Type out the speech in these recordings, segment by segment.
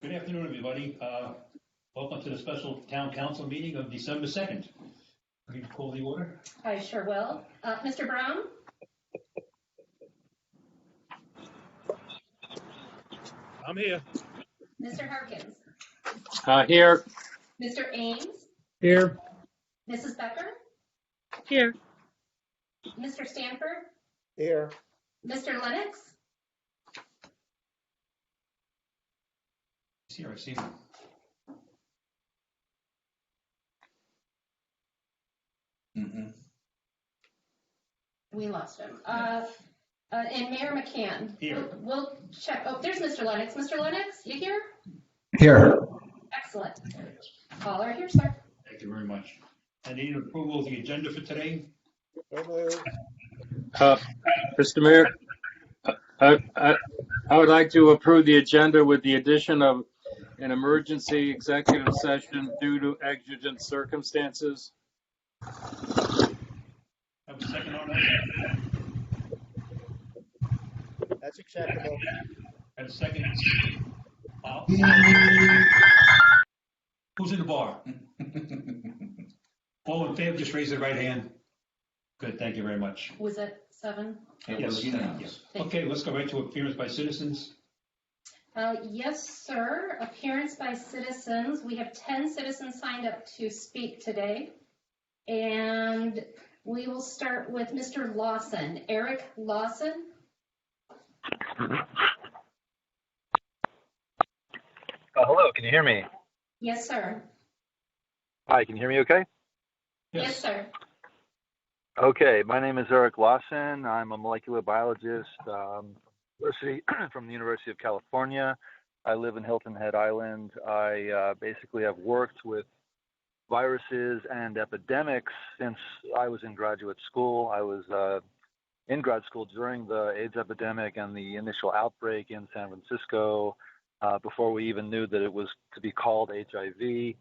Good afternoon, everybody. Welcome to the special town council meeting of December 2nd. Will you call the order? I sure will. Mr. Brown? I'm here. Mr. Harkins? Here. Mr. Ames? Here. Mrs. Becker? Here. Mr. Stanford? Here. Mr. Lennox? He's here, I see him. We lost him. And Mayor McCann? Here. We'll check. Oh, there's Mr. Lennox. Mr. Lennox, you here? Here. Excellent. Caller here, sir. Thank you very much. I need approval of the agenda for today. Mr. Mayor, I would like to approve the agenda with the addition of an emergency executive session due to exigent circumstances. Have a second on that? That's acceptable. Have a second? Who's in the bar? All in favor, just raise the right hand. Good, thank you very much. Was it 7? Yes. Okay, let's go right to appearance by citizens. Yes, sir. Appearance by citizens. We have 10 citizens signed up to speak today. And we will start with Mr. Lawson. Eric Lawson. Hello, can you hear me? Yes, sir. Hi, can you hear me okay? Yes, sir. Okay, my name is Eric Lawson. I'm a molecular biologist from the University of California. I live in Hilton Head Island. I basically have worked with viruses and epidemics since I was in graduate school. I was in grad school during the AIDS epidemic and the initial outbreak in San Francisco before we even knew that it was to be called HIV.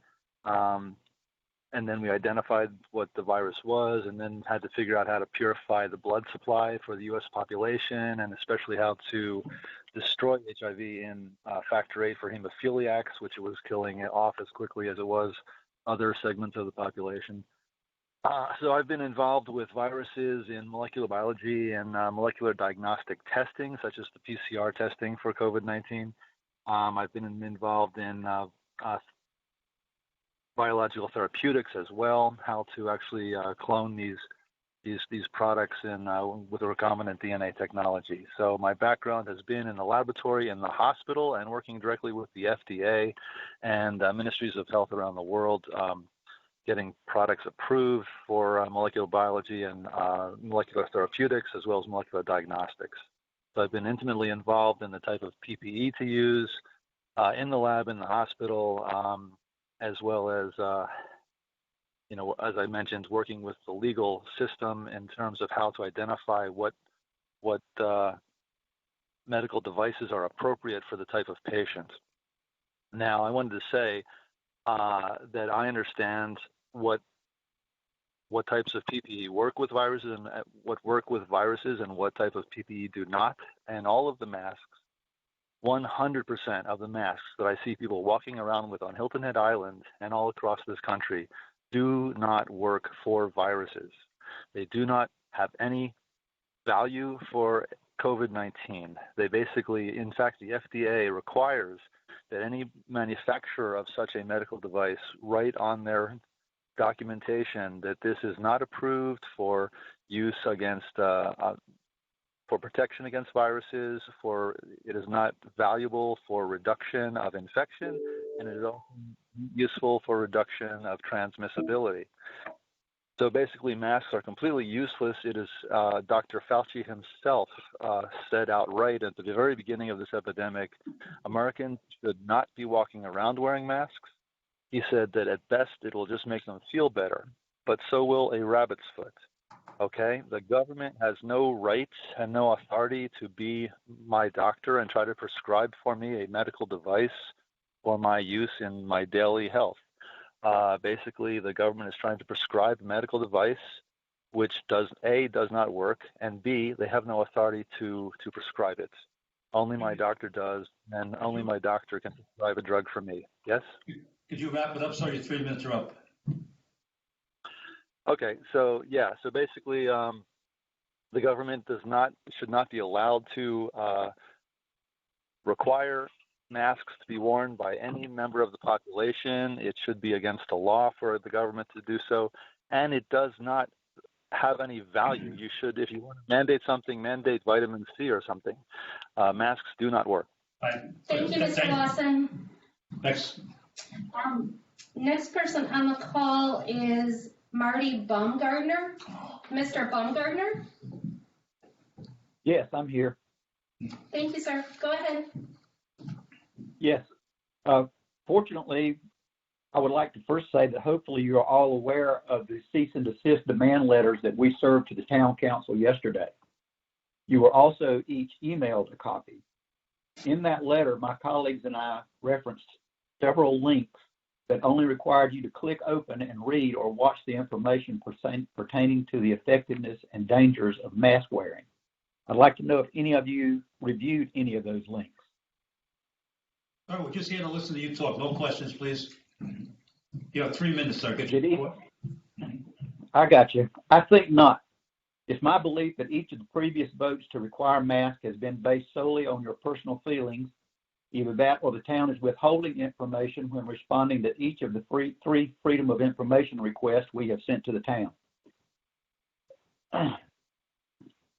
And then we identified what the virus was and then had to figure out how to purify the blood supply for the U.S. population and especially how to destroy HIV in factor VIII for hemophiliacs, which it was killing off as quickly as it was other segments of the population. So I've been involved with viruses in molecular biology and molecular diagnostic testing, such as the PCR testing for COVID-19. I've been involved in biological therapeutics as well, how to actually clone these products with a recombinant DNA technology. So my background has been in the laboratory, in the hospital, and working directly with the FDA and ministries of health around the world, getting products approved for molecular biology and molecular therapeutics, as well as molecular diagnostics. So I've been intimately involved in the type of PPE to use in the lab, in the hospital, as well as, as I mentioned, working with the legal system in terms of how to identify what medical devices are appropriate for the type of patient. Now, I wanted to say that I understand what types of PPE work with viruses and what work with viruses and what type of PPE do not. And all of the masks, 100% of the masks that I see people walking around with on Hilton Head Island and all across this country do not work for viruses. They do not have any value for COVID-19. They basically, in fact, the FDA requires that any manufacturer of such a medical device write on their documentation that this is not approved for use against for protection against viruses, it is not valuable for reduction of infection, and it is also useful for reduction of transmissibility. So basically, masks are completely useless. It is Dr. Fauci himself said outright at the very beginning of this epidemic, Americans should not be walking around wearing masks. He said that at best it will just make them feel better, but so will a rabbit's foot. Okay, the government has no rights and no authority to be my doctor and try to prescribe for me a medical device for my use in my daily health. Basically, the government is trying to prescribe a medical device which does not work, and B, they have no authority to prescribe it. Only my doctor does, and only my doctor can prescribe a drug for me. Yes? Could you wrap it up? Sorry, your 3 minutes are up. Okay, so basically, the government should not be allowed to require masks to be worn by any member of the population. It should be against the law for the government to do so, and it does not have any value. You should, if you want to mandate something, mandate vitamin C or something. Masks do not work. Thank you, Mr. Lawson. Next. Next person on the call is Marty Baumgartner. Mr. Baumgartner? Yes, I'm here. Thank you, sir. Go ahead. Yes. Fortunately, I would like to first say that hopefully you're all aware of the cease and desist demand letters that we served to the town council yesterday. You were also each emailed a copy. In that letter, my colleagues and I referenced several links that only required you to click open and read or watch the information pertaining to the effectiveness and dangers of mask wearing. I'd like to know if any of you reviewed any of those links. All right, we're just here to listen to you talk. No questions, please. You have 3 minutes, sir. I got you. I think not. It's my belief that each of the previous votes to require masks has been based solely on your personal feelings. Either that or the town is withholding information when responding to each of the three Freedom of Information requests we have sent to the town.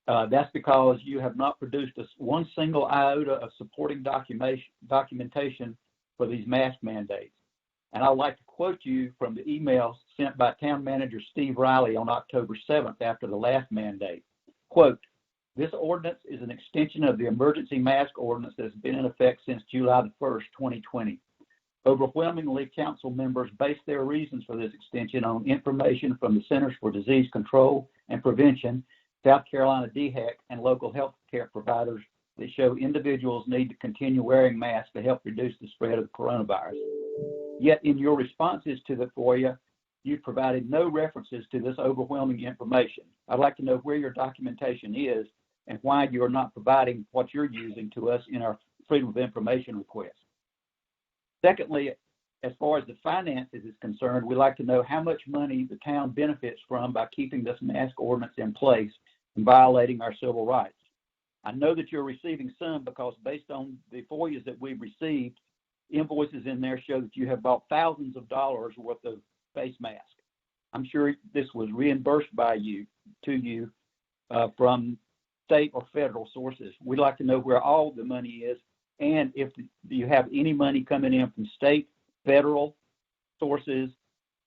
That's because you have not produced one single iota of supporting documentation for these mask mandates. And I'd like to quote you from the email sent by Town Manager Steve Riley on October 7th after the last mandate. Quote, "This ordinance is an extension of the emergency mask ordinance that has been in effect since July the 1st, 2020. Overwhelmingly, council members base their reasons for this extension on information from the Centers for Disease Control and Prevention, South Carolina DHEC, and local health care providers that show individuals need to continue wearing masks to help reduce the spread of the coronavirus. Yet in your responses to the FOIA, you provided no references to this overwhelming information. I'd like to know where your documentation is and why you are not providing what you're using to us in our Freedom of Information request. Secondly, as far as the finances is concerned, we'd like to know how much money the town benefits from by keeping this mask ordinance in place and violating our civil rights. I know that you're receiving some because based on the FOIAs that we've received, invoices in there show that you have bought thousands of dollars worth of face masks. I'm sure this was reimbursed by you to you from state or federal sources. We'd like to know where all the money is and if you have any money coming in from state, federal sources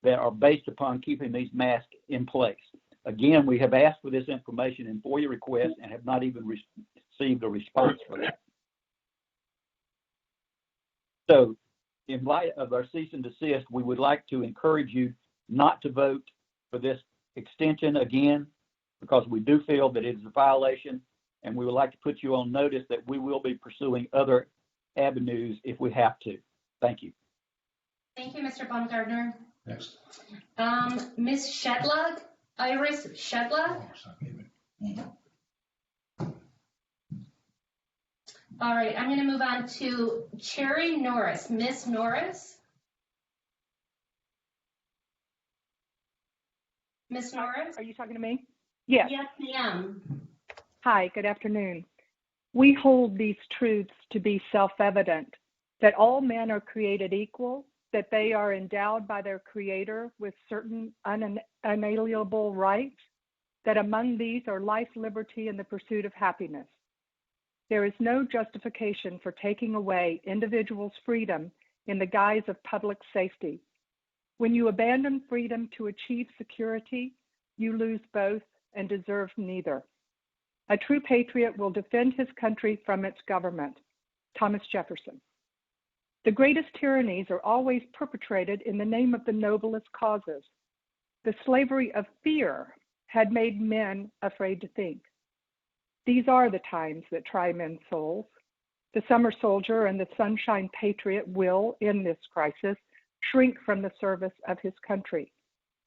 that are based upon keeping these masks in place. Again, we have asked for this information in FOIA requests and have not even received a response for that. So, in light of our cease and desist, we would like to encourage you not to vote for this extension again, because we do feel that it is a violation, and we would like to put you on notice that we will be pursuing other avenues if we have to. Thank you. Thank you, Mr. Baumgartner. Next. Ms. Shedlag, Iris Shedlag. All right, I'm going to move on to Cherry Norris. Miss Norris? Miss Norris? Are you talking to me? Yes. Yes, ma'am. Hi, good afternoon. We hold these truths to be self-evident, that all men are created equal, that they are endowed by their Creator with certain unalienable rights, that among these are life, liberty, and the pursuit of happiness. There is no justification for taking away individuals' freedom in the guise of public safety. When you abandon freedom to achieve security, you lose both and deserve neither. A true patriot will defend his country from its government. Thomas Jefferson. The greatest tyrannies are always perpetrated in the name of the noblest causes. The slavery of fear had made men afraid to think. These are the times that try men's souls. The summer soldier and the sunshine patriot will, in this crisis, shrink from the service of his country.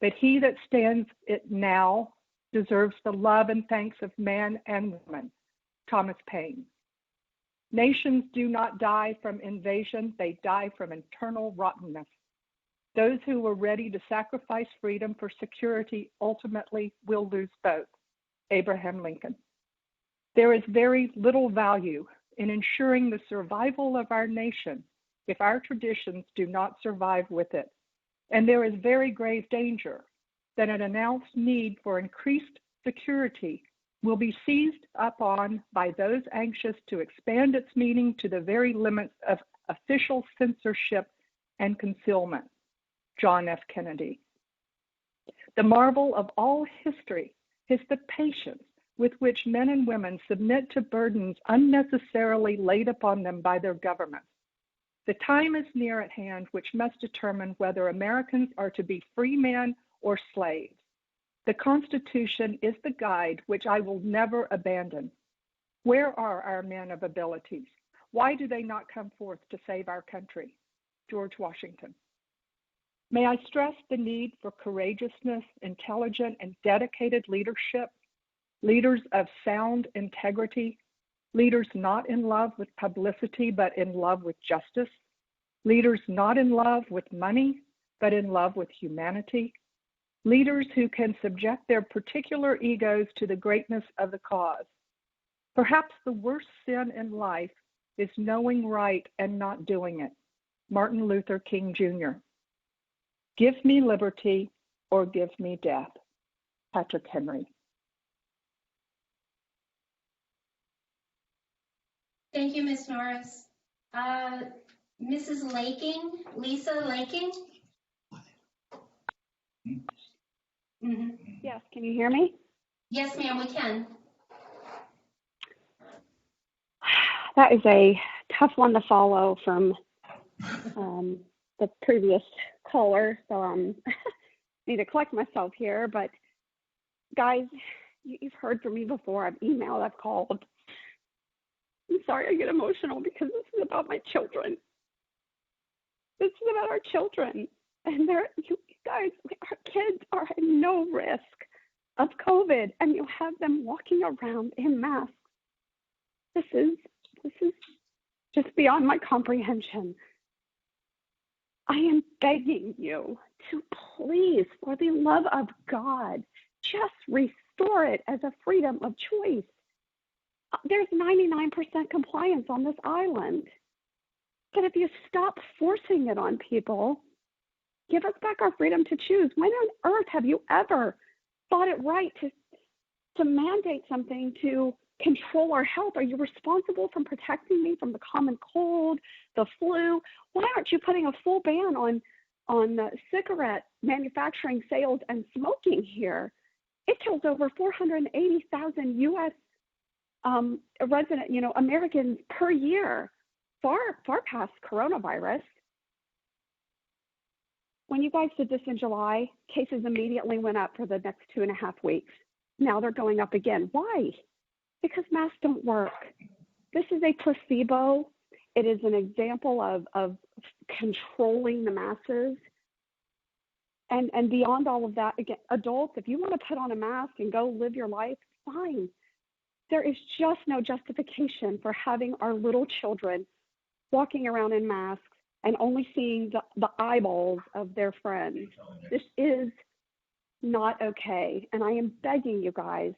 But he that stands it now deserves the love and thanks of man and woman. Thomas Paine. Nations do not die from invasion, they die from internal rottenness. Those who were ready to sacrifice freedom for security ultimately will lose both. Abraham Lincoln. There is very little value in ensuring the survival of our nation if our traditions do not survive with it. And there is very grave danger that an announced need for increased security will be seized upon by those anxious to expand its meaning to the very limits of official censorship and concealment. John F. Kennedy. The marvel of all history is the patience with which men and women submit to burdens unnecessarily laid upon them by their governments. The time is near at hand which must determine whether Americans are to be free men or slaves. The Constitution is the guide which I will never abandon. Where are our men of abilities? Why do they not come forth to save our country? George Washington. May I stress the need for courageousness, intelligent, and dedicated leadership, leaders of sound integrity, leaders not in love with publicity, but in love with justice, leaders not in love with money, but in love with humanity, leaders who can subject their particular egos to the greatness of the cause. Perhaps the worst sin in life is knowing right and not doing it. Martin Luther King Jr. Give me liberty or give me death. Patrick Henry. Thank you, Ms. Norris. Mrs. Laking, Lisa Laking? Mm-hmm. Yes, can you hear me? Yes, ma'am, we can. That is a tough one to follow from the previous caller, so need to collect myself here. But guys, you've heard from me before. I've emailed, I've called. I'm sorry I get emotional because this is about my children. This is about our children. And you guys, our kids are at no risk of COVID, and you have them walking around in masks. This is just beyond my comprehension. I am begging you to please, for the love of God, just restore it as a freedom of choice. There's 99% compliance on this island. But if you stop forcing it on people, give us back our freedom to choose. When on earth have you ever thought it right to mandate something to control our health? Are you responsible for protecting me from the common cold, the flu? Why aren't you putting a full ban on cigarette manufacturing, sales, and smoking here? It kills over 480,000 U.S. Resident, Americans per year, far past coronavirus. When you guys did this in July, cases immediately went up for the next 2.5 weeks. Now they're going up again. Why? Because masks don't work. This is a placebo. It is an example of controlling the masses. And beyond all of that, again, adults, if you want to put on a mask and go live your life, fine. There is just no justification for having our little children walking around in masks and only seeing the eyeballs of their friends. This is not okay. And I am begging you guys,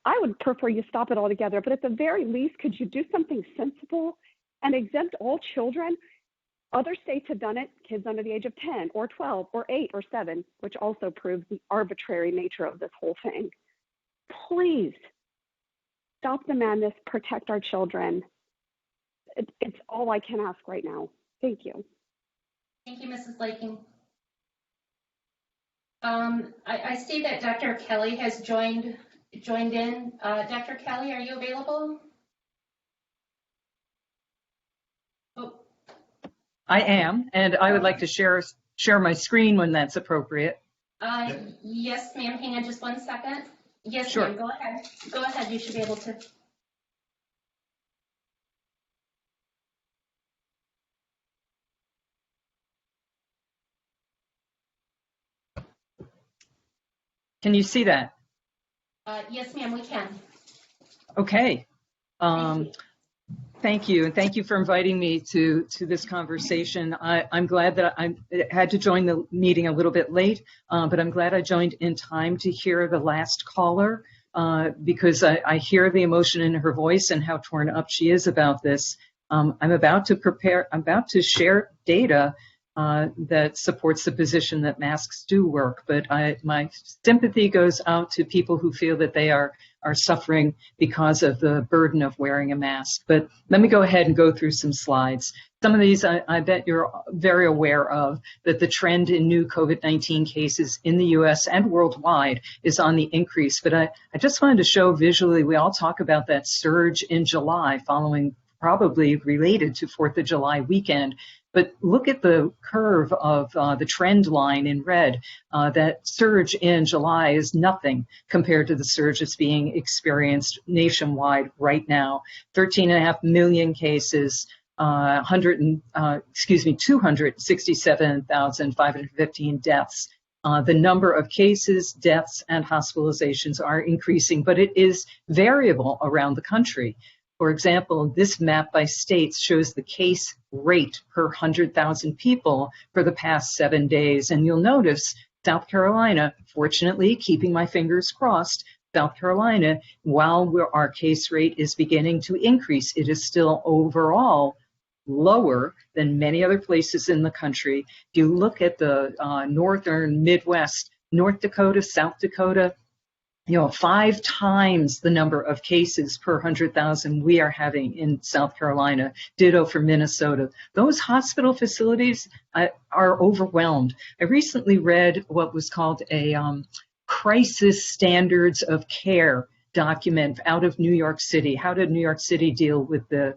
I would prefer you stop it altogether, but at the very least, could you do something sensible and exempt all children? Other states have done it, kids under the age of 10 or 12 or 8 or 7, which also proves the arbitrary nature of this whole thing. Please stop the madness, protect our children. It's all I can ask right now. Thank you. Thank you, Mrs. Laking. I see that Dr. Kelly has joined in. Dr. Kelly, are you available? Oh. I am, and I would like to share my screen when that's appropriate. Yes, ma'am. Hang on just 1 second. Yes, Sure. ma'am. Go ahead. Go ahead. You should be able to. Can you see that? Yes, ma'am. We can. Okay. Thank you, and thank you for inviting me to this conversation. I'm glad that I had to join the meeting a little bit late, but I'm glad I joined in time to hear the last caller, because I hear the emotion in her voice and how torn up she is about this. I'm about to share data that supports the position that masks do work, but my sympathy goes out to people who feel that they are suffering because of the burden of wearing a mask. But let me go ahead and go through some slides. Some of these I bet you're very aware of, that the trend in new COVID-19 cases in the US and worldwide is on the increase. But I just wanted to show visually, we all talk about that surge in July following, probably related to 4th of July weekend. But look at the curve of the trend line in red. That surge in July is nothing compared to the surge that's being experienced nationwide right now. 13.5 million cases, 267,515 deaths. The number of cases, deaths, and hospitalizations are increasing, but it is variable around the country. For example, this map by states shows the case rate per 100,000 people for the past 7 days. And you'll notice South Carolina, fortunately, keeping my fingers crossed, South Carolina, while our case rate is beginning to increase, it is still overall lower than many other places in the country. If you look at the northern Midwest, North Dakota, South Dakota, 5 times the number of cases per 100,000 we are having in South Carolina. Ditto for Minnesota. Those hospital facilities are overwhelmed. I recently read what was called a crisis standards of care document out of New York City. How did New York City deal with their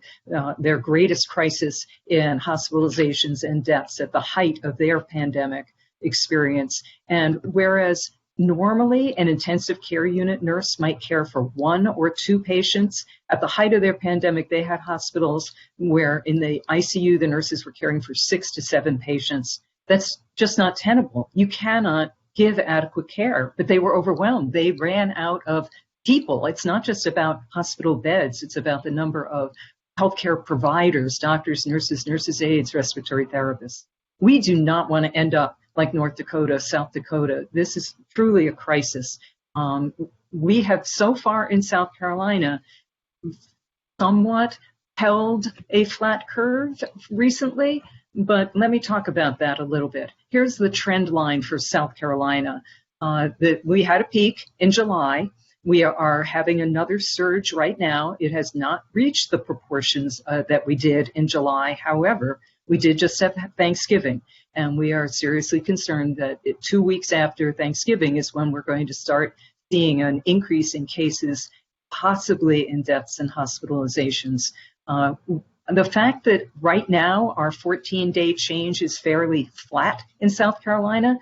greatest crisis in hospitalizations and deaths at the height of their pandemic experience? And whereas normally, an intensive care unit nurse might care for 1 or 2 patients. At the height of their pandemic, they had hospitals where in the ICU, the nurses were caring for 6 to 7 patients. That's just not tenable. You cannot give adequate care, but they were overwhelmed. They ran out of people. It's not just about hospital beds. It's about the number of healthcare providers, doctors, nurses' aides, respiratory therapists. We do not want to end up like North Dakota, South Dakota. This is truly a crisis. We have so far in South Carolina somewhat held a flat curve recently, but let me talk about that a little bit. Here's the trend line for South Carolina. We had a peak in July. We are having another surge right now. It has not reached the proportions that we did in July. However, we did just have Thanksgiving, and we are seriously concerned that 2 weeks after Thanksgiving is when we're going to start seeing an increase in cases, possibly in deaths and hospitalizations. The fact that right now our 14-day change is fairly flat in South Carolina,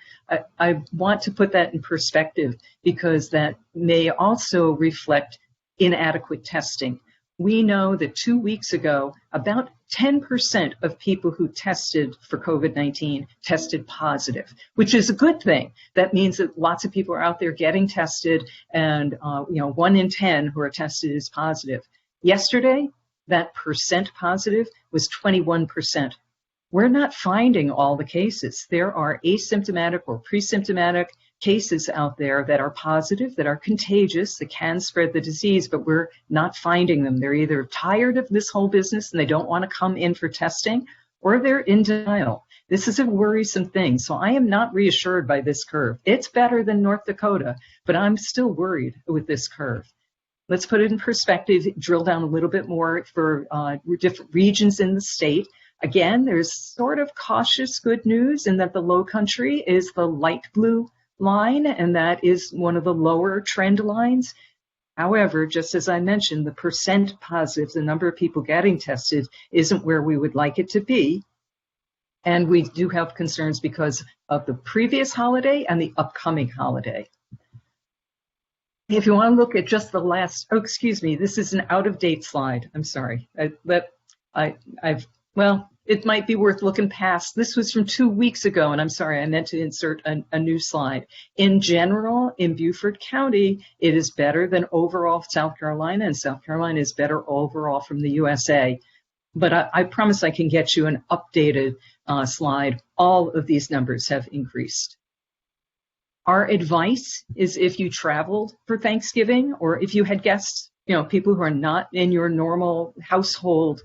I want to put that in perspective because that may also reflect inadequate testing. We know that 2 weeks ago, about 10% of people who tested for COVID-19 tested positive, which is a good thing. That means that lots of people are out there getting tested, and 1 in 10 who are tested is positive. Yesterday, that percent positive was 21%. We're not finding all the cases. There are asymptomatic or pre-symptomatic cases out there that are positive, that are contagious, that can spread the disease, but we're not finding them. They're either tired of this whole business and they don't want to come in for testing, or they're in denial. This is a worrisome thing. So I am not reassured by this curve. It's better than North Dakota, but I'm still worried with this curve. Let's put it in perspective, drill down a little bit more for different regions in the state. Again, there's sort of cautious good news in that the Low Country is the light blue line, and that is one of the lower trend lines. However, just as I mentioned, the percent positive, the number of people getting tested, isn't where we would like it to be. And we do have concerns because of the previous holiday and the upcoming holiday. If you want to look at just the last, this is an out-of-date slide. I'm sorry. it might be worth looking past. This was from 2 weeks ago, and I'm sorry, I meant to insert a new slide. In general, in Beaufort County, it is better than overall South Carolina, and South Carolina is better overall from the USA. But I promise I can get you an updated slide. All of these numbers have increased. Our advice is if you traveled for Thanksgiving or if you had guests, people who are not in your normal household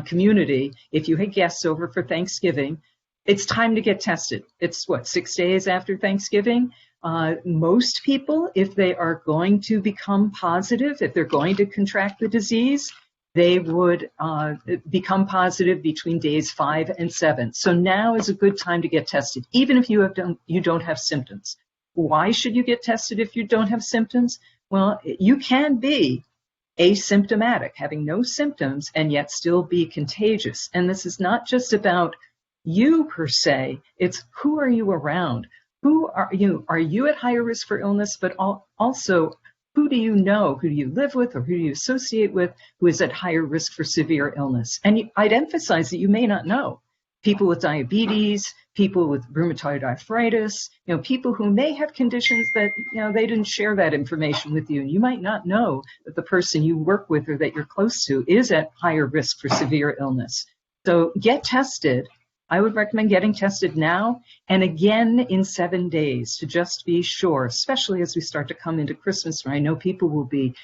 community, if you had guests over for Thanksgiving, it's time to get tested. It's 6 days after Thanksgiving. Most people, if they are going to become positive, if they're going to contract the disease, they would become positive between days 5 and 7. So now is a good time to get tested, even if you don't have symptoms. Why should you get tested if you don't have symptoms? Well, you can be asymptomatic, having no symptoms, and yet still be contagious. And this is not just about you per se, it's who are you around? Who are you? Are you at higher risk for illness, but also who do you know, who do you live with, or who do you associate with who is at higher risk for severe illness? And I'd emphasize that you may not know. People with diabetes, people with rheumatoid arthritis, people who may have conditions that, they didn't share that information with you. And you might not know that the person you work with or that you're close to is at higher risk for severe illness. So get tested. I would recommend getting tested now and again in 7 days to just be sure, especially as we start to come into Christmas, where I know people will be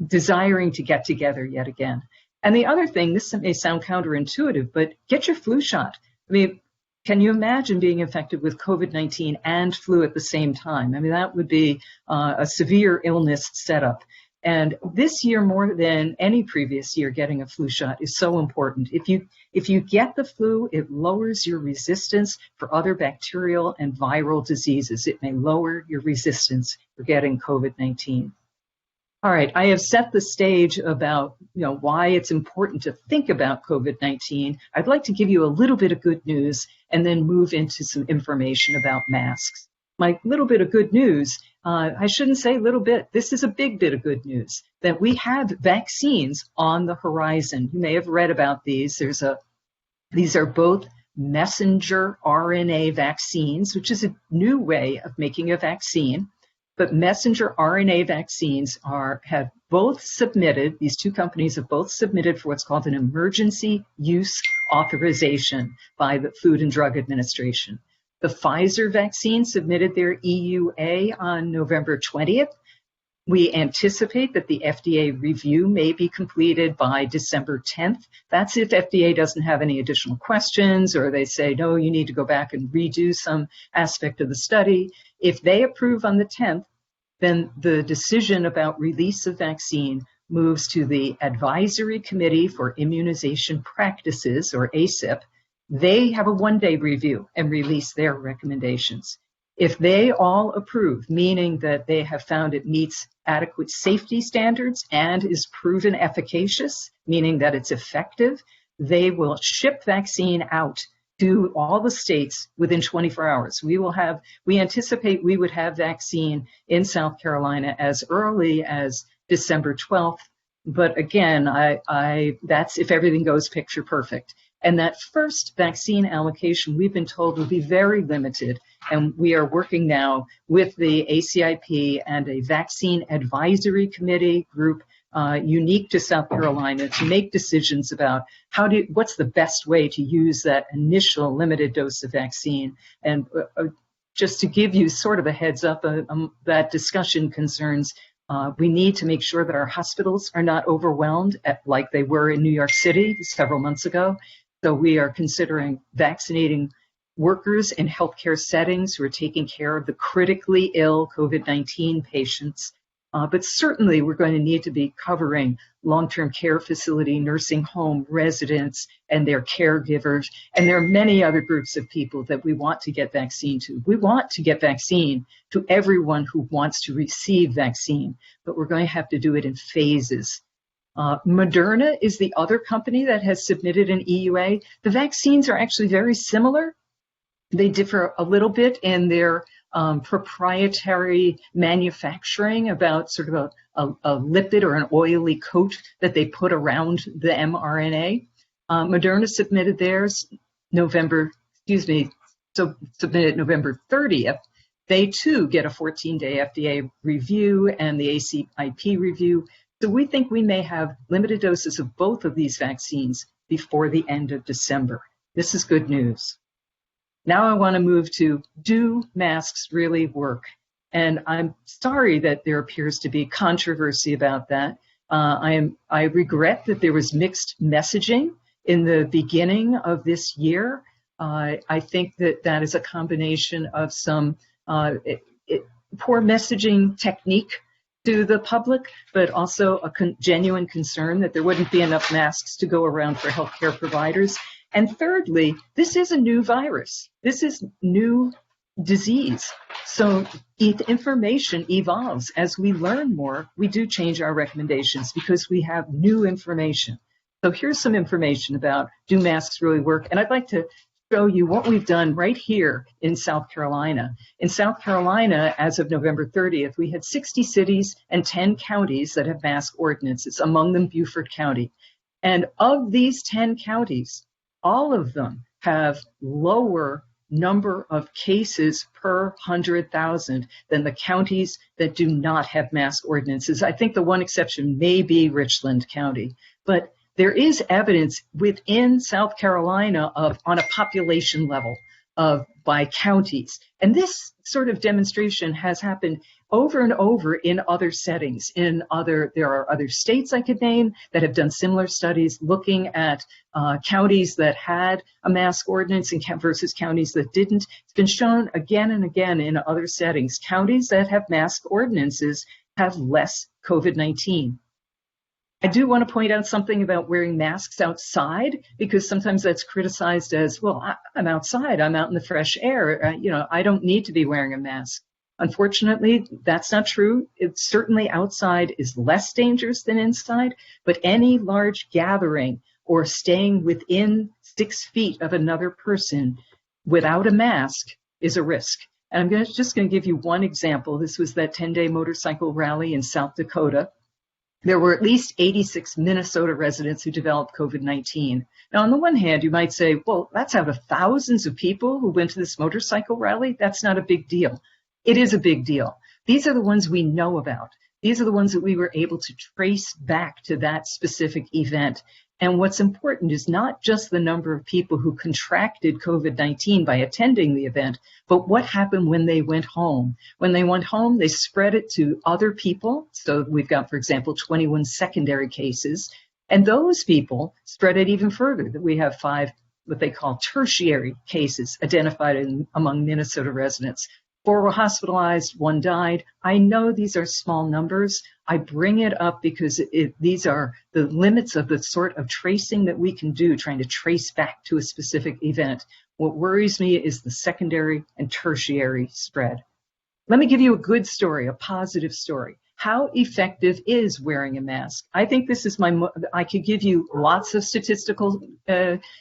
desiring to get together yet again. And the other thing, this may sound counterintuitive, but get your flu shot. I mean, can you imagine being infected with COVID-19 and flu at the same time? I mean, that would be a severe illness setup. And this year, more than any previous year, getting a flu shot is so important. If you get the flu, it lowers your resistance for other bacterial and viral diseases. It may lower your resistance for getting COVID-19. All right, I have set the stage about why it's important to think about COVID-19. I'd like to give you a little bit of good news and then move into some information about masks. My little bit of good news, I shouldn't say little bit, this is a big bit of good news, that we have vaccines on the horizon. You may have read about these. These are both messenger RNA vaccines, which is a new way of making a vaccine. But messenger RNA vaccines have both submitted, these two companies have both submitted for what's called an emergency use authorization by the Food and Drug Administration. The Pfizer vaccine submitted their EUA on November 20th. We anticipate that the FDA review may be completed by December 10th. That's if FDA doesn't have any additional questions or they say, no, you need to go back and redo some aspect of the study. If they approve on the 10th, then the decision about release of vaccine moves to the Advisory Committee for Immunization Practices, or ACIP. They have a one-day review and release their recommendations. If they all approve, meaning that they have found it meets adequate safety standards and is proven efficacious, meaning that it's effective, they will ship vaccine out to all the states within 24 hours. We anticipate we would have vaccine in South Carolina as early as December 12th. But again, that's if everything goes picture perfect. And that first vaccine allocation, we've been told, will be very limited. And we are working now with the ACIP and a vaccine advisory committee group unique to South Carolina to make decisions about what's the best way to use that initial limited dose of vaccine. And just to give you sort of a heads up, that discussion concerns we need to make sure that our hospitals are not overwhelmed like they were in New York City several months ago. So we are considering vaccinating workers in healthcare settings who are taking care of the critically ill COVID-19 patients. But certainly we're going to need to be covering long-term care facility, nursing home residents and their caregivers. And there are many other groups of people that we want to get vaccine to. We want to get vaccine to everyone who wants to receive vaccine, but we're going to have to do it in phases. Moderna is the other company that has submitted an EUA. The vaccines are actually very similar. They differ a little bit in their proprietary manufacturing about sort of a lipid or an oily coat that they put around the mRNA. Moderna submitted theirs submitted November 30th. They too get a 14-day FDA review and the ACIP review. So we think we may have limited doses of both of these vaccines before the end of December. This is good news. Now I want to move to, do masks really work? And I'm sorry that there appears to be controversy about that. I regret that there was mixed messaging in the beginning of this year. I think that is a combination of some poor messaging technique to the public, but also a genuine concern that there wouldn't be enough masks to go around for healthcare providers. And thirdly, this is a new virus. This is new disease. So information evolves. As we learn more, we do change our recommendations because we have new information. So here's some information about, do masks really work? And I'd like to show you what we've done right here in South Carolina. In South Carolina, as of November 30th, we had 60 cities and 10 counties that have mask ordinances, among them Beaufort County. And of these 10 counties, all of them have lower number of cases per 100,000 than the counties that do not have mask ordinances. I think the one exception may be Richland County, but there is evidence within South Carolina on a population level by counties. And this sort of demonstration has happened over and over in other settings. There are other states I could name that have done similar studies looking at counties that had a mask ordinance versus counties that didn't. It's been shown again and again in other settings. Counties that have mask ordinances have less COVID-19. I do want to point out something about wearing masks outside, because sometimes that's criticized as, well, I'm outside, I'm out in the fresh air, I don't need to be wearing a mask. Unfortunately, that's not true. It's certainly outside is less dangerous than inside, but any large gathering or staying within 6 feet of another person without a mask is a risk. And I'm just going to give you one example. This was that 10-day motorcycle rally in South Dakota. There were at least 86 Minnesota residents who developed COVID-19. Now, on the one hand, you might say, well, that's out of thousands of people who went to this motorcycle rally. That's not a big deal. It is a big deal. These are the ones we know about. These are the ones that we were able to trace back to that specific event. And what's important is not just the number of people who contracted COVID-19 by attending the event, but what happened when they went home. When they went home, they spread it to other people. So we've got, for example, 21 secondary cases. And those people spread it even further. We have 5 what they call tertiary cases identified among Minnesota residents. 4 were hospitalized, 1 died. I know these are small numbers. I bring it up because these are the limits of the sort of tracing that we can do, trying to trace back to a specific event. What worries me is the secondary and tertiary spread. Let me give you a good story, a positive story. How effective is wearing a mask? I think this is I could give you lots of statistical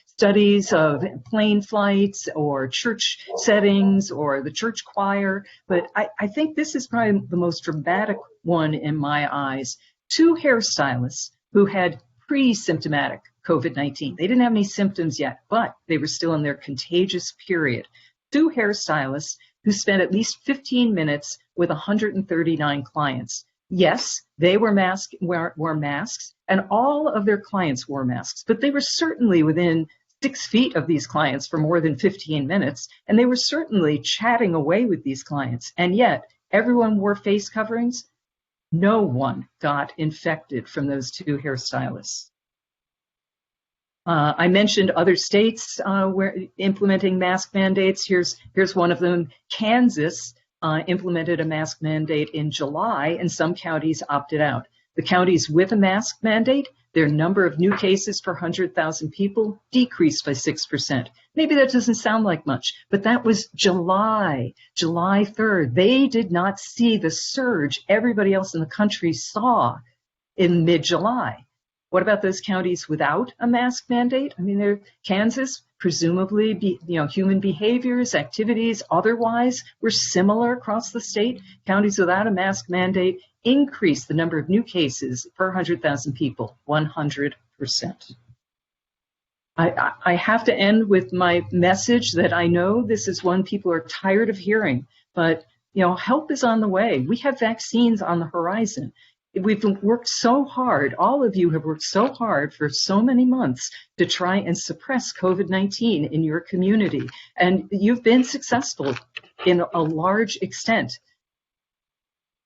studies of plane flights or church settings or the church choir, but I think this is probably the most dramatic one in my eyes. 2 hairstylists who had pre-symptomatic COVID-19. They didn't have any symptoms yet, but they were still in their contagious period. 2 hairstylists who spent at least 15 minutes with 139 clients. Yes, they wore masks, and all of their clients wore masks, but they were certainly within 6 feet of these clients for more than 15 minutes, and they were certainly chatting away with these clients, and yet everyone wore face coverings. No one got infected from those 2 hairstylists. I mentioned other states where implementing mask mandates. Here's one of them. Kansas implemented a mask mandate in July, and some counties opted out. The counties with a mask mandate, their number of new cases per 100,000 people decreased by 6%. Maybe that doesn't sound like much, but that was July 3rd. They did not see the surge everybody else in the country saw in mid-July. What about those counties without a mask mandate? I mean, Kansas, presumably, human behaviors, activities, otherwise, were similar across the state. Counties without a mask mandate increased the number of new cases per 100,000 people, 100%. I have to end with my message that I know this is one people are tired of hearing, but help is on the way. We have vaccines on the horizon. We've worked so hard. All of you have worked so hard for so many months to try and suppress COVID-19 in your community, and you've been successful in a large extent.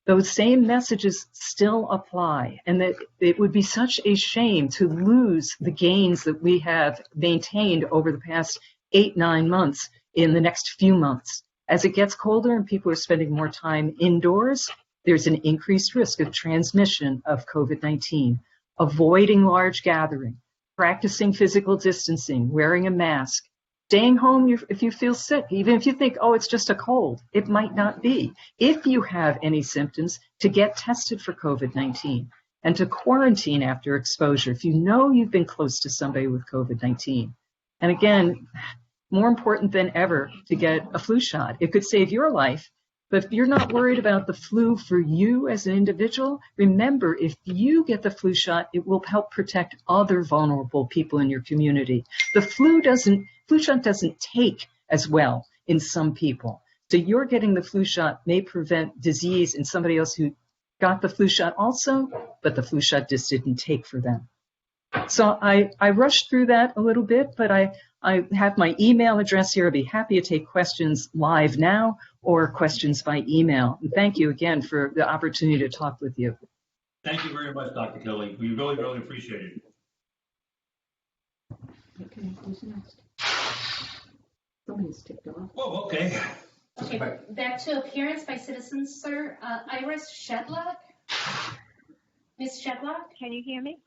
Those same messages still apply, and that it would be such a shame to lose the gains that we have maintained over the past 8-9 months in the next few months. As it gets colder and people are spending more time indoors, there's an increased risk of transmission of COVID-19. Avoiding large gathering, practicing physical distancing, wearing a mask, staying home if you feel sick, even if you think, oh, it's just a cold. It might not be. If you have any symptoms, to get tested for COVID-19 and to quarantine after exposure if you know you've been close to somebody with COVID-19. And again, more important than ever to get a flu shot. It could save your life, but if you're not worried about the flu for you as an individual, remember, if you get the flu shot, it will help protect other vulnerable people in your community. The flu shot doesn't take as well in some people. So you're getting the flu shot may prevent disease in somebody else who got the flu shot also, but the flu shot just didn't take for them. So I rushed through that a little bit, but I have my email address here. I'd be happy to take questions live now or questions by email. And thank you again for the opportunity to talk with you. Thank you very much, Dr. Kelly. We really, really appreciate it. Okay, who's next? Somebody's ticked off. Oh, okay. Okay, back to appearance by citizens, sir. Iris Shedlock. Ms. Shedlock? Can you hear me?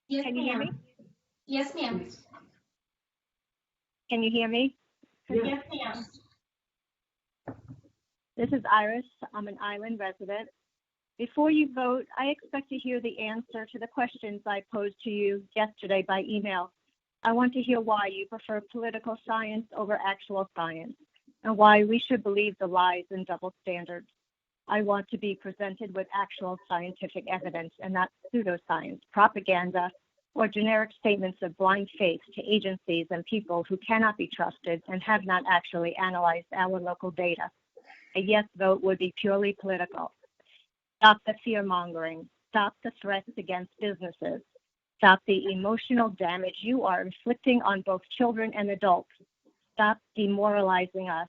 Yes, Can you hear me? Yes, ma'am. Can you hear me? Yes, ma'am. This is Iris. I'm an island resident. Before you vote, I expect to hear the answer to the questions I posed to you yesterday by email. I want to hear why you prefer political science over actual science and why we should believe the lies and double standards. I want to be presented with actual scientific evidence and not pseudoscience, propaganda, or generic statements of blind faith to agencies and people who cannot be trusted and have not actually analyzed our local data. A yes vote would be purely political. Stop the fear-mongering. Stop the threats against businesses. Stop the emotional damage you are inflicting on both children and adults. Stop demoralizing us.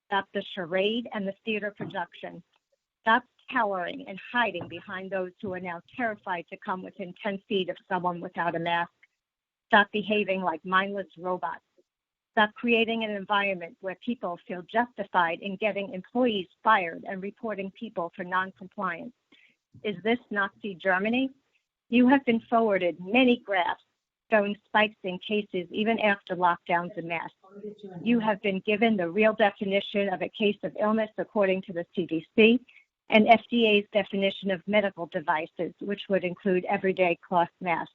Stop the charade and the theater production. Stop cowering and hiding behind those who are now terrified to come within 10 feet of someone without a mask. Stop behaving like mindless robots. Stop creating an environment where people feel justified in getting employees fired and reporting people for non-compliance. Is this Nazi Germany? You have been forwarded many graphs showing spikes in cases even after lockdowns and masks. You have been given the real definition of a case of illness according to the CDC and FDA's definition of medical devices, which would include everyday cloth masks.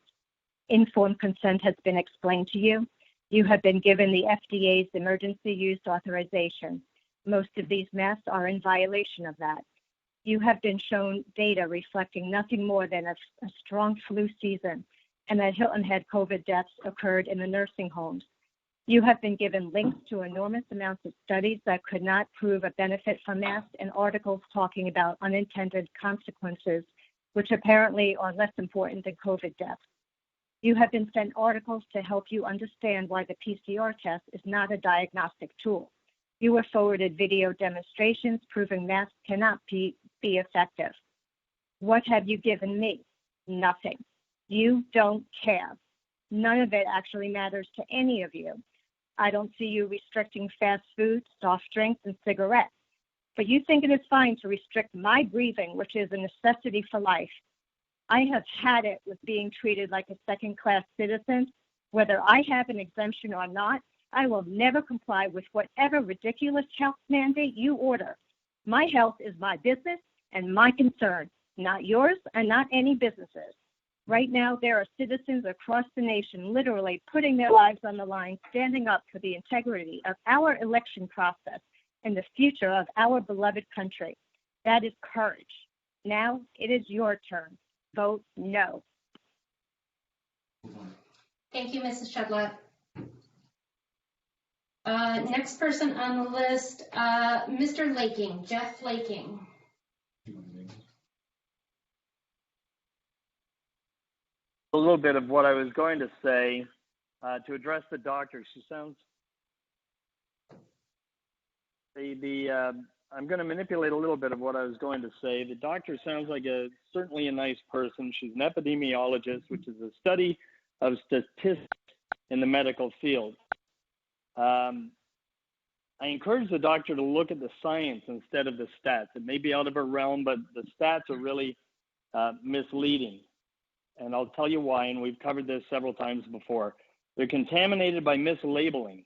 Informed consent has been explained to you. You have been given the FDA's Emergency Use Authorization. Most of these masks are in violation of that. You have been shown data reflecting nothing more than a strong flu season, and that Hilton had COVID deaths occurred in the nursing homes. You have been given links to enormous amounts of studies that could not prove a benefit from masks and articles talking about unintended consequences, which apparently are less important than COVID deaths. You have been sent articles to help you understand why the PCR test is not a diagnostic tool. You were forwarded video demonstrations proving masks cannot be effective. What have you given me? Nothing. You don't care. None of it actually matters to any of you. I don't see you restricting fast food, soft drinks, and cigarettes. But you think it is fine to restrict my breathing, which is a necessity for life. I have had it with being treated like a second-class citizen. Whether I have an exemption or not, I will never comply with whatever ridiculous health mandate you order. My health is my business and my concern, not yours and not any businesses. Right now, there are citizens across the nation literally putting their lives on the line, standing up for the integrity of our election process and the future of our beloved country. That is courage. Now it is your turn. Vote no. Thank you, Mrs. Shedlock. Next person on the list, Mr. Laking, Jeff Laking. A little bit of what I was going to say to address the doctor. She sounds. I'm going to manipulate a little bit of what I was going to say. The doctor sounds like certainly a nice person. She's an epidemiologist, which is a study of statistics in the medical field. I encourage the doctor to look at the science instead of the stats. It may be out of her realm, but the stats are really misleading. And I'll tell you why, and we've covered this several times before. They're contaminated by mislabeling.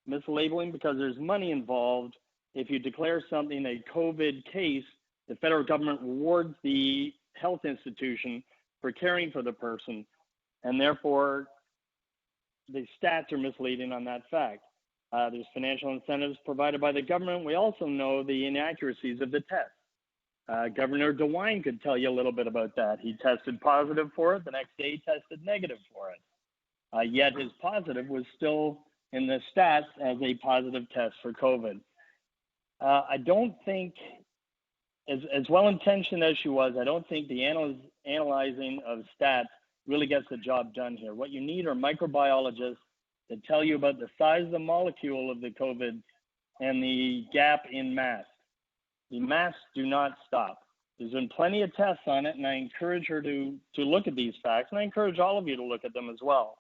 Mislabeling because there's money involved. If you declare something a COVID case, the federal government rewards the health institution for caring for the person, and therefore the stats are misleading on that fact. There's financial incentives provided by the government. We also know the inaccuracies of the test. Governor DeWine could tell you a little bit about that. He tested positive for it. The next day, he tested negative for it. Yet his positive was still in the stats as a positive test for COVID. I don't think, as well-intentioned as she was, I don't think the analyzing of stats really gets the job done here. What you need are microbiologists that tell you about the size of the molecule of the COVID and the gap in mass. The masks do not stop. There's been plenty of tests on it, and I encourage her to look at these facts, and I encourage all of you to look at them as well.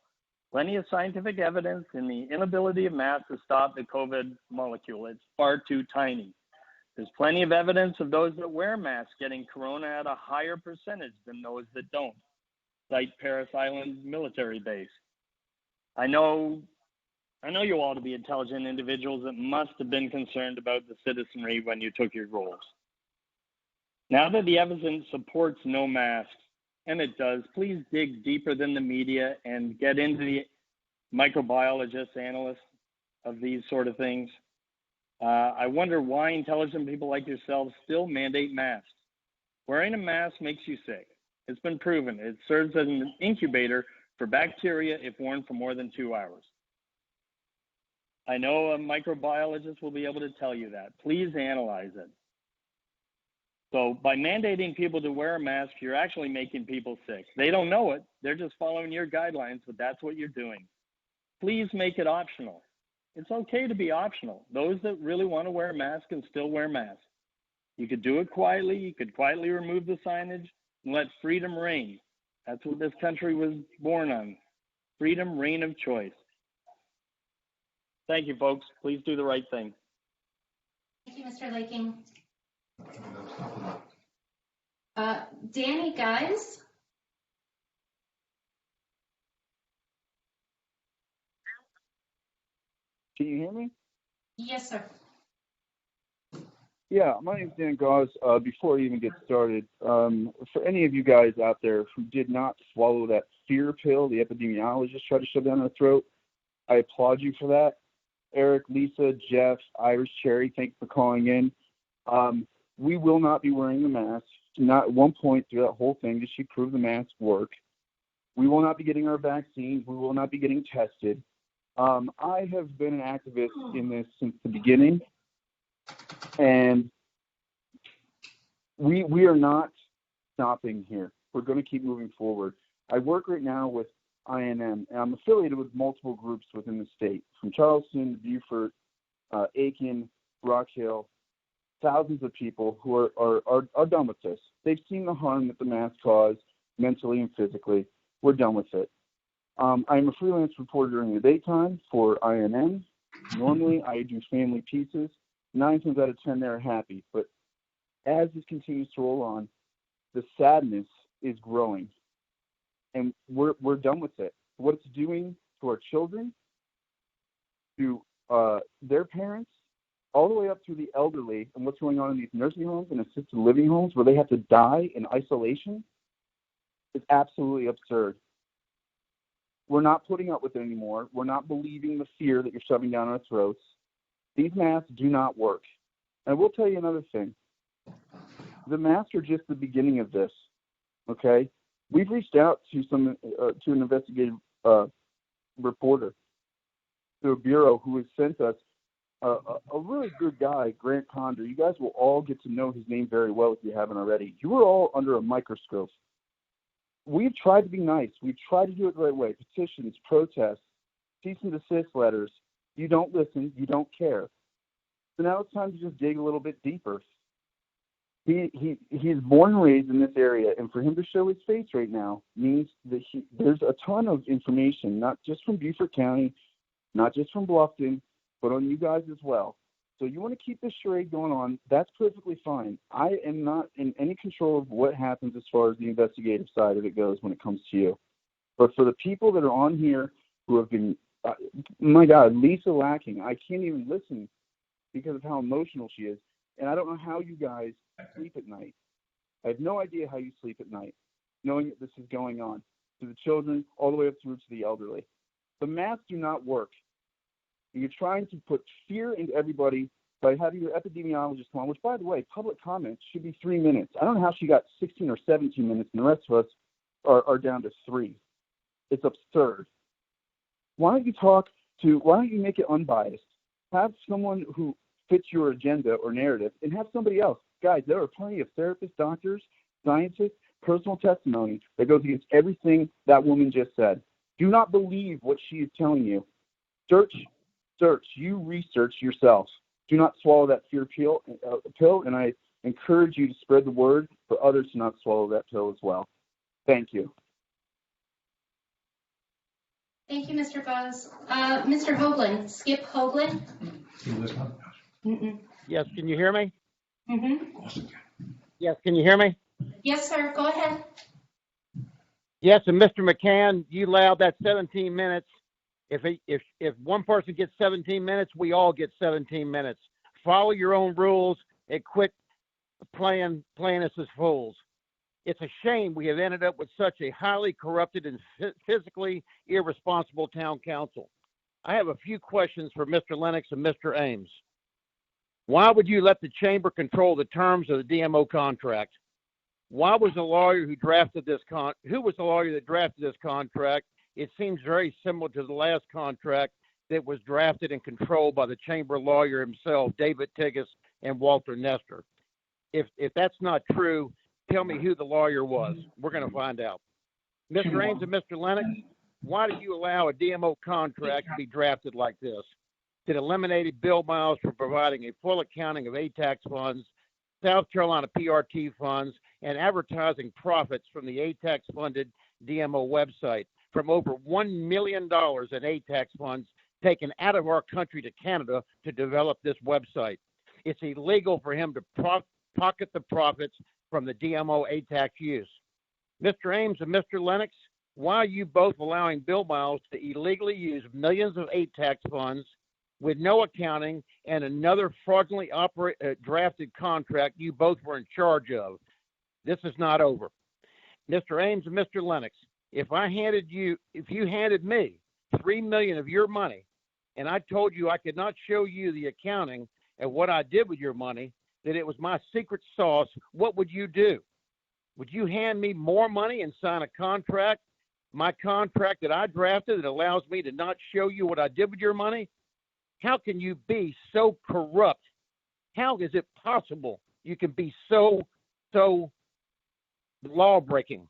Plenty of scientific evidence in the inability of masks to stop the COVID molecule. It's far too tiny. There's plenty of evidence of those that wear masks getting corona at a higher percentage than those that don't. Cite Paris Island military base. I know you all to be intelligent individuals that must have been concerned about the citizenry when you took your roles. Now that the evidence supports no masks, and it does, please dig deeper than the media and get into the microbiologists, analysts of these sort of things. I wonder why intelligent people like yourselves still mandate masks. Wearing a mask makes you sick. It's been proven. It serves as an incubator for bacteria if worn for more than 2 hours. I know a microbiologist will be able to tell you that. Please analyze it. So by mandating people to wear a mask, you're actually making people sick. They don't know it. They're just following your guidelines, but that's what you're doing. Please make it optional. It's okay to be optional. Those that really want to wear a mask can still wear masks. You could do it quietly. You could quietly remove the signage and let freedom reign. That's what this country was born on. Freedom, reign of choice. Thank you, folks. Please do the right thing. Thank you, Mr. Laking. Danny Guys. Can you hear me? Yes, sir. Yeah, my name's Dan Gauze. Before I even get started, for any of you guys out there who did not swallow that fear pill the epidemiologist tried to shove down our throat, I applaud you for that. Eric, Lisa, Jeff, Irish Cherry, thank you for calling in. We will not be wearing the mask. Not at one point through that whole thing did she prove the masks work. We will not be getting our vaccines. We will not be getting tested. I have been an activist in this since the beginning, and we are not stopping here. We're going to keep moving forward. I work right now with INM, and I'm affiliated with multiple groups within the state, from Charleston, Beaufort, Aiken, Rock Hill, thousands of people who are done with this. They've seen the harm that the mask caused mentally and physically. We're done with it. I'm a freelance reporter during the daytime for INM. Normally, I do family pieces. 9 times out of 10, they're happy. But as this continues to roll on, the sadness is growing. And we're done with it. What it's doing to our children, to their parents, all the way up to the elderly, and what's going on in these nursing homes and assisted living homes where they have to die in isolation, is absolutely absurd. We're not putting up with it anymore. We're not believing the fear that you're shoving down our throats. These masks do not work. And I will tell you another thing. The masks are just the beginning of this, okay? We've reached out to an investigative reporter. the Bureau who has sent us a really good guy, Grant Ponder. You guys will all get to know his name very well if you haven't already. You are all under a microscope. We've tried to be nice. We've tried to do it the right way. Petitions, protests, cease and desist letters. You don't listen. You don't care. So now it's time to just dig a little bit deeper. He is born and raised in this area, and for him to show his face right now means that there's a ton of information, not just from Beaufort County, not just from Bluffton, but on you guys as well. So you want to keep this charade going on, that's perfectly fine. I am not in any control of what happens as far as the investigative side of it goes when it comes to you. But for the people that are on here who have been, my God, Lisa Lacking, I can't even listen because of how emotional she is. And I don't know how you guys sleep at night. I have no idea how you sleep at night, knowing that this is going on to the children all the way up through to the elderly. The masks do not work. You're trying to put fear into everybody by having your epidemiologist come on, which, by the way, public comment should be 3 minutes. I don't know how she got 16 or 17 minutes, and the rest of us are down to 3. It's absurd. Why don't you make it unbiased? Have someone who fits your agenda or narrative, and have somebody else. Guys, there are plenty of therapists, doctors, scientists, personal testimony that goes against everything that woman just said. Do not believe what she is telling you. Search, you research yourself. Do not swallow that fear pill, and I encourage you to spread the word for others to not swallow that pill as well. Thank you. Thank you, Mr. Buzz. Mr. Hoagland, Skip Hoagland. Yes, can you hear me? Mm-hmm. Yes, can you hear me? Yes, sir. Go ahead. Yes, and Mr. McCann, you allowed that 17 minutes. If one person gets 17 minutes, we all get 17 minutes. Follow your own rules and quit playing us as fools. It's a shame we have ended up with such a highly corrupted and physically irresponsible town council. I have a few questions for Mr. Lennox and Mr. Ames. Why would you let the chamber control the terms of the DMO contract? Why was the lawyer who drafted this who was the lawyer that drafted this contract? It seems very similar to the last contract that was drafted and controlled by the chamber lawyer himself, David Tigas and Walter Nestor. If that's not true, tell me who the lawyer was. We're going to find out. Mr. Ames and Mr. Lennox, why did you allow a DMO contract to be drafted like this? That eliminated Bill Miles from providing a full accounting of ATAX funds, South Carolina PRT funds, and advertising profits from the ATAX-funded DMO website from over $1 million in ATAX funds taken out of our country to Canada to develop this website. It's illegal for him to pocket the profits from the DMO ATAX use. Mr. Ames and Mr. Lennox, why are you both allowing Bill Miles to illegally use millions of ATAX funds with no accounting and another fraudulently drafted contract you both were in charge of? This is not over. Mr. Ames and Mr. Lennox, if you handed me $3 million of your money and I told you I could not show you the accounting and what I did with your money, that it was my secret sauce, what would you do? Would you hand me more money and sign a contract, my contract that I drafted that allows me to not show you what I did with your money? How can you be so corrupt? How is it possible you can be so law-breaking?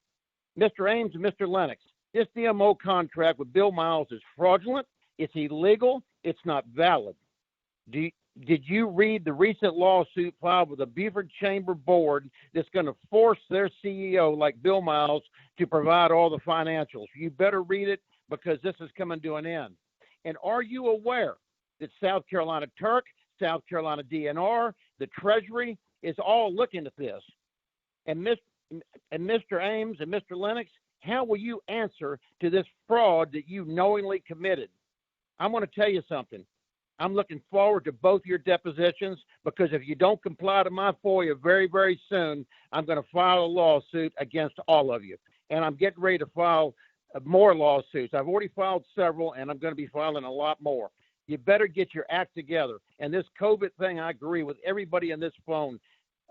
Mr. Ames and Mr. Lennox, this DMO contract with Bill Miles is fraudulent, it's illegal, it's not valid. Did you read the recent lawsuit filed with the Beaufort Chamber Board that's going to force their CEO, like Bill Miles, to provide all the financials? You better read it because this is coming to an end. And are you aware that South Carolina Turk, South Carolina DNR, the Treasury is all looking at this? And Mr. Ames and Mr. Lennox, how will you answer to this fraud that you knowingly committed? I want to tell you something. I'm looking forward to both your depositions because if you don't comply to my FOIA very, very soon, I'm going to file a lawsuit against all of you. And I'm getting ready to file more lawsuits. I've already filed several, and I'm going to be filing a lot more. You better get your act together. And this COVID thing, I agree with everybody on this phone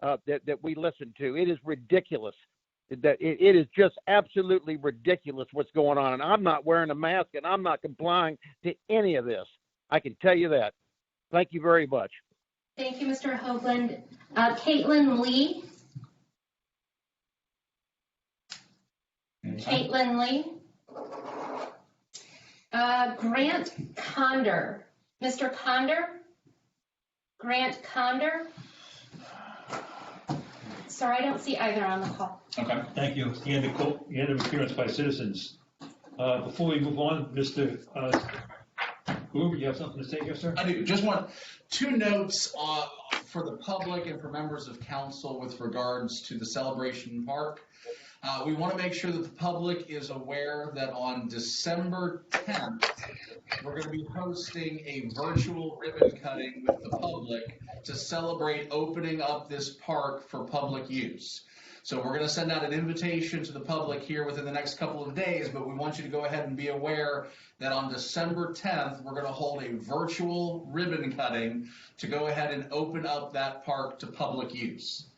that we listen to. It is ridiculous. It is just absolutely ridiculous what's going on. And I'm not wearing a mask, and I'm not complying to any of this. I can tell you that. Thank you very much. Thank you, Mr. Hoagland. Caitlin Lee. Caitlin Lee. Grant Conder. Mr. Conder? Grant Conder? Sorry, I don't see either on the call. Okay, thank you. The end of appearance by citizens. Before we move on, Mr. Gruber, you have something to say here, sir? I do. Just want 2 notes for the public and for members of council with regards to the Celebration Park. We want to make sure that the public is aware that on December 10th, we're going to be hosting a virtual ribbon cutting with the public to celebrate opening up this park for public use. So we're going to send out an invitation to the public here within the next couple of days, but we want you to go ahead and be aware that on December 10th, we're going to hold a virtual ribbon cutting to go ahead and open up that park to public use.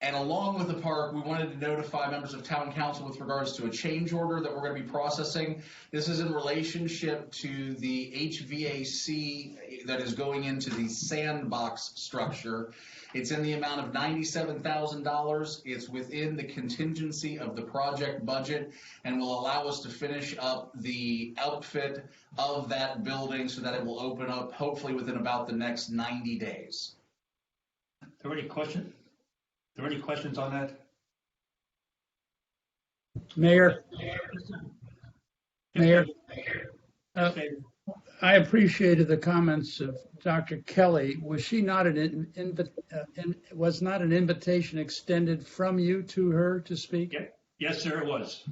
And along with the park, we wanted to notify members of town council with regards to a change order that we're going to be processing. This is in relationship to the HVAC that is going into the sandbox structure. It's in the amount of $97,000. It's within the contingency of the project budget and will allow us to finish up the outfit of that building so that it will open up hopefully within about the next 90 days. Are there any questions? Are there any questions on that? Mayor, I appreciated the comments of Dr. Kelly. Was she not was not an invitation extended from you to her to speak? Yeah. Yes, sir, it was.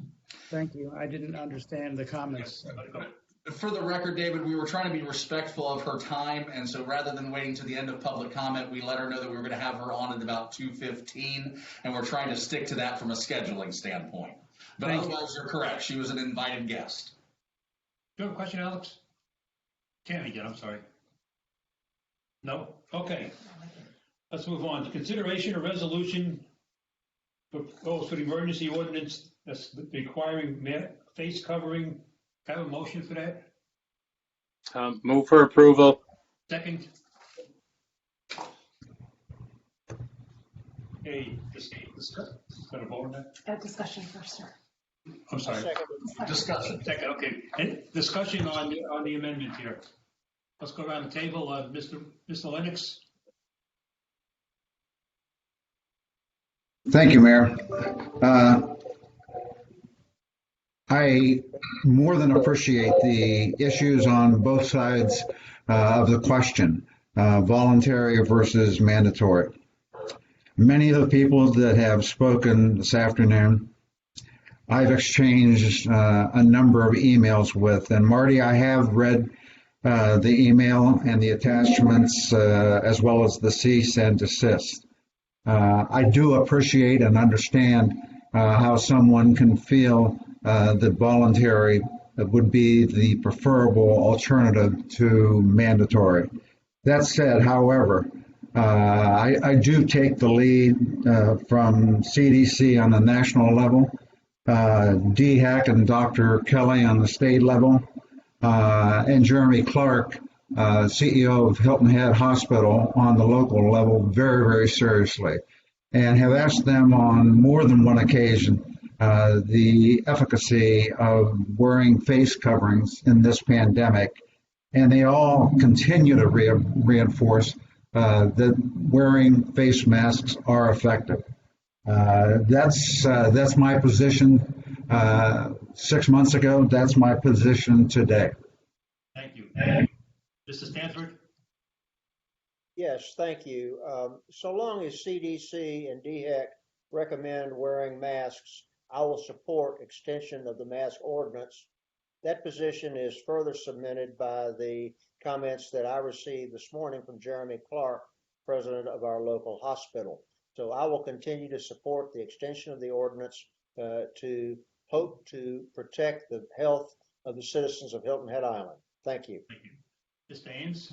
Thank you. I didn't understand the comments. For the record, David, we were trying to be respectful of her time, and so rather than waiting to the end of public comment, we let her know that we were going to have her on at about 2:15, and we're trying to stick to that from a scheduling standpoint. But otherwise, you're correct. She was an invited guest. Do you have a question, Alex? Tammy did, I'm sorry. No? Okay. Let's move on. Consideration of resolution for the emergency ordinance that's requiring face covering. Have a motion for that? Move for approval. Second. Hey, got a vote on that? Discussion first, sir. I'm sorry. Discussion. Second, okay. And discussion on the amendment here. Let's go around the table. Mr. Lennox. Thank you, Mayor. I more than appreciate the issues on both sides of the question, voluntary versus mandatory. Many of the people that have spoken this afternoon, I've exchanged a number of emails with. And Marty, I have read the email and the attachments as well as the cease and desist. I do appreciate and understand how someone can feel that voluntary would be the preferable alternative to mandatory. That said, however, I do take the lead from CDC on the national level, DHEC and Dr. Kelly on the state level, and Jeremy Clark, CEO of Hilton Head Hospital on the local level, very, very seriously, and have asked them on more than one occasion the efficacy of wearing face coverings in this pandemic, and they all continue to reinforce that wearing face masks are effective. That's my position 6 months ago. That's my position today. Thank you. Mr. Stanford? Yes, thank you. So long as CDC and DHEC recommend wearing masks, I will support extension of the mask ordinance. That position is further cemented by the comments that I received this morning from Jeremy Clark, president of our local hospital. So I will continue to support the extension of the ordinance to hope to protect the health of the citizens of Hilton Head Island. Thank you. Thank you. Mr. Ames?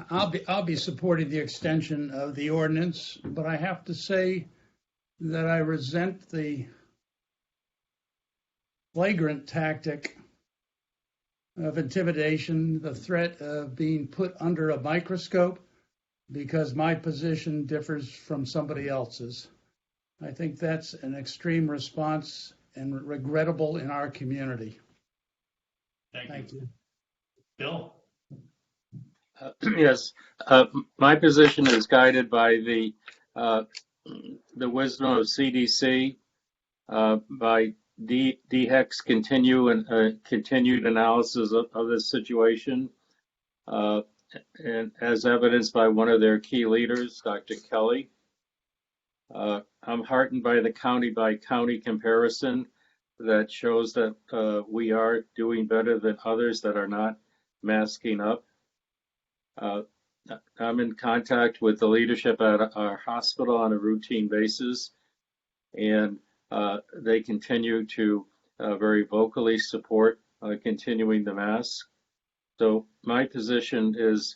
I'll be supporting the extension of the ordinance, but I have to say that I resent the flagrant tactic of intimidation, the threat of being put under a microscope because my position differs from somebody else's. I think that's an extreme response and regrettable in our community. Thank you. Bill? Yes, my position is guided by the wisdom of CDC, by DHEC's continued analysis of this situation, and as evidenced by one of their key leaders, Dr. Kelly. I'm heartened by the county-by-county comparison that shows that we are doing better than others that are not masking up. I'm in contact with the leadership at our hospital on a routine basis, and they continue to very vocally support continuing the mask. So my position is,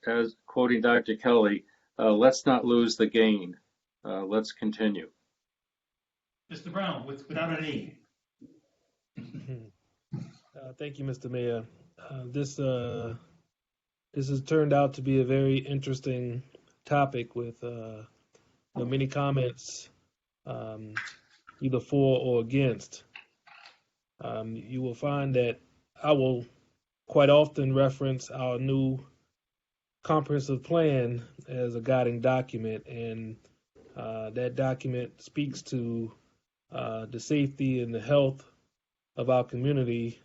as quoting Dr. Kelly, let's not lose the gain. Let's continue. Mr. Brown, without an E. Thank you, Mr. Mayor. This has turned out to be a very interesting topic with many comments, either for or against. You will find that I will quite often reference our new comprehensive plan as a guiding document, and that document speaks to the safety and the health of our community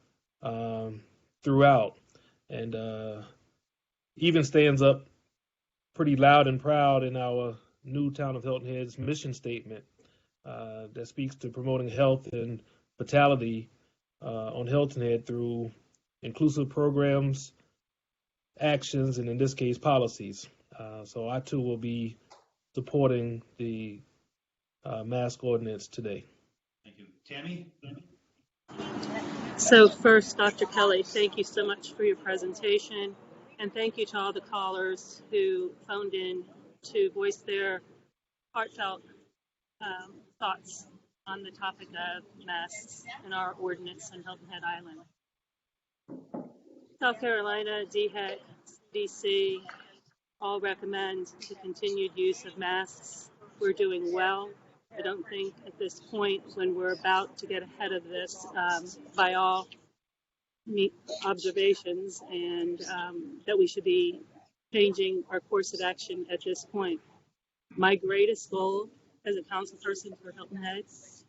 throughout, and even stands up pretty loud and proud in our new Town of Hilton Head's mission statement that speaks to promoting health and vitality on Hilton Head through inclusive programs, actions, and in this case, policies. So I too will be supporting the mask ordinance today. Thank you. Tammy? So first, Dr. Kelly, thank you so much for your presentation. And thank you to all the callers who phoned in to voice their heartfelt thoughts on the topic of masks and our ordinance in Hilton Head Island. South Carolina, DHEC, CDC all recommend the continued use of masks. We're doing well. I don't think at this point, when we're about to get ahead of this, by all observations, and that we should be changing our course of action at this point. My greatest goal as a councilperson for Hilton Head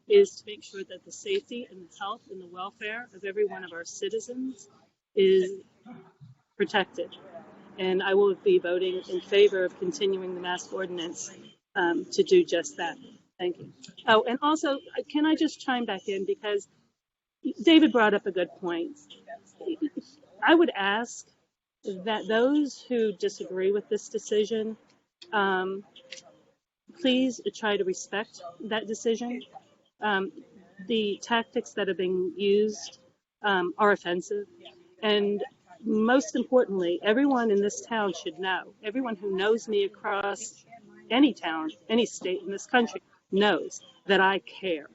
is to make sure that the safety and the health and the welfare of every one of our citizens is protected. And I will be voting in favor of continuing the mask ordinance to do just that. Thank you. Oh, and also, can I just chime back in, because David brought up a good point. I would ask that those who disagree with this decision, please try to respect that decision. The tactics that are being used are offensive. And most importantly, everyone in this town should know, everyone who knows me across any town, any state in this country knows that I care.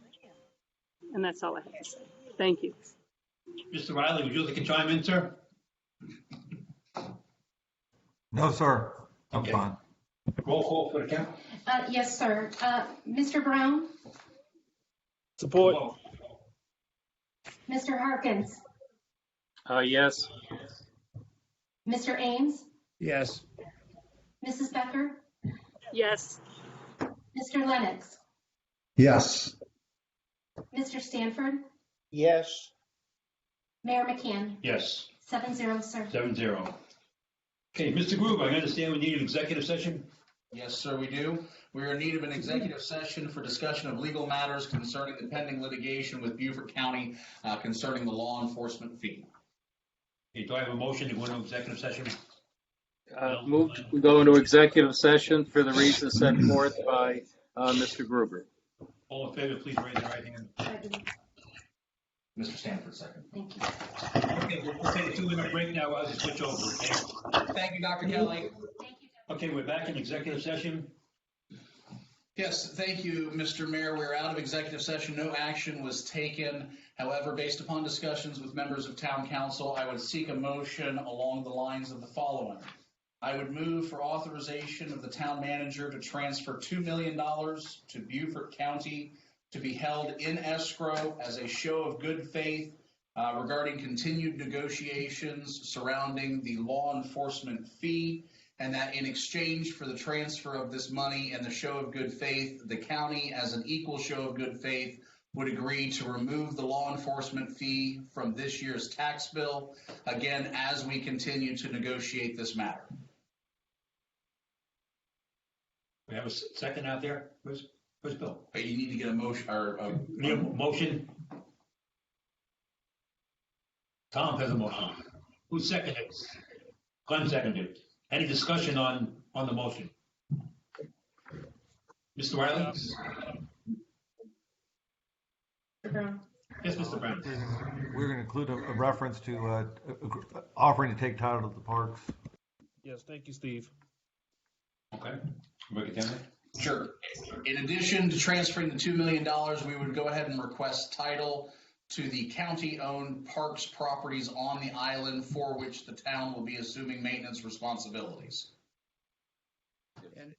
And that's all I have to say. Thank you. Mr. Riley, would you like to chime in, sir? No, sir. I'm fine. Roll call for the count. Yes, sir. Mr. Brown? Support. Mr. Harkins? Yes. Mr. Ames? Yes. Mrs. Becker? Yes. Mr. Lennox? Yes. Mr. Stanford? Yes. Mayor McCann? Yes. 7-0, sir. 7-0. Okay, Mr. Gruber, I understand we need an executive session. Yes, sir, we do. We are in need of an executive session for discussion of legal matters concerning the pending litigation with Beaufort County concerning the law enforcement fee. Okay, do I have a motion to go into executive session? Move to go into executive session for the reasons set forth by Mr. Gruber. All in favor, please raise your right hand. Mr. Stanford, second. Thank you. Okay, we'll take a 2-minute break now while we switch over. Okay? Thank you, Dr. Kelly. Okay, we're back in executive session. Yes, thank you, Mr. Mayor. We're out of executive session. No action was taken. However, based upon discussions with members of town council, I would seek a motion along the lines of the following. I would move for authorization of the town manager to transfer $2 million to Beaufort County to be held in escrow as a show of good faith regarding continued negotiations surrounding the law enforcement fee, and that in exchange for the transfer of this money and the show of good faith, the county, as an equal show of good faith, would agree to remove the law enforcement fee from this year's tax bill, again, as we continue to negotiate this matter. We have a second out there? Where's Bill? But you need to get a motion or Need a motion? Tom has a motion. Who seconded it? Glenn seconded. Any discussion on the motion? Mr. Wiley? Yes, Mr. Brown. We're going to include a reference to offering to take title of the parks. Yes, thank you, Steve. Okay. Break it down. Sure. In addition to transferring the $2 million, we would go ahead and request title to the county-owned parks properties on the island for which the town will be assuming maintenance responsibilities.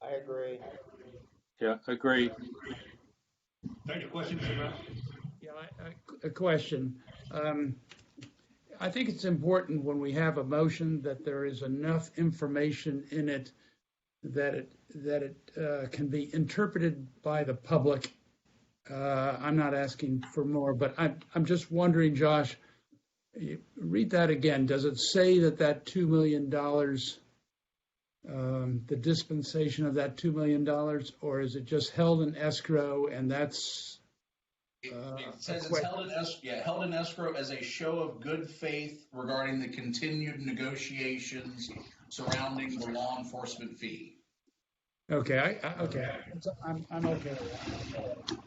I agree. Yeah, agree. Any questions, Mr. Brown? Yeah, a question. I think it's important when we have a motion that there is enough information in it that it can be interpreted by the public. I'm not asking for more, but I'm just wondering, Josh, read that again. Does it say that $2 million, the dispensation of that $2 million, or is it just held in escrow and that's? It says it's held in escrow as a show of good faith regarding the continued negotiations surrounding the law enforcement fee. Okay, okay. I'm okay with that.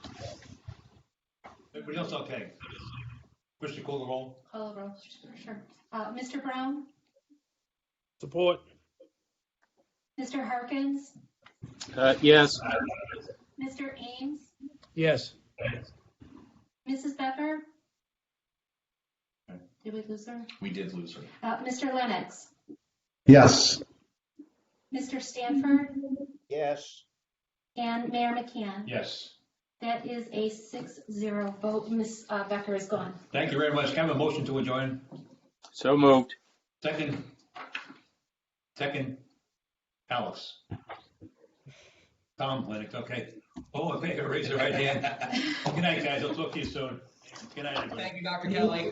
Everybody else okay? Christian, call the roll. Call the roll, sure. Mr. Brown? Support. Mr. Harkins? Yes. Mr. Ames? Yes. Mrs. Becker? Did we lose her? We did lose her. Mr. Lennox? Yes. Mr. Stanford? Yes. And Mayor McCann? Yes. That is a 6-0 vote. Ms. Becker is gone. Thank you very much. Can I have a motion to adjourn? So moved. Second. Alex. Tom Lennox, okay. Oh, okay, raise your right hand. Good night, guys. I'll talk to you soon. Good night, everybody. Thank you, Dr. Kelly.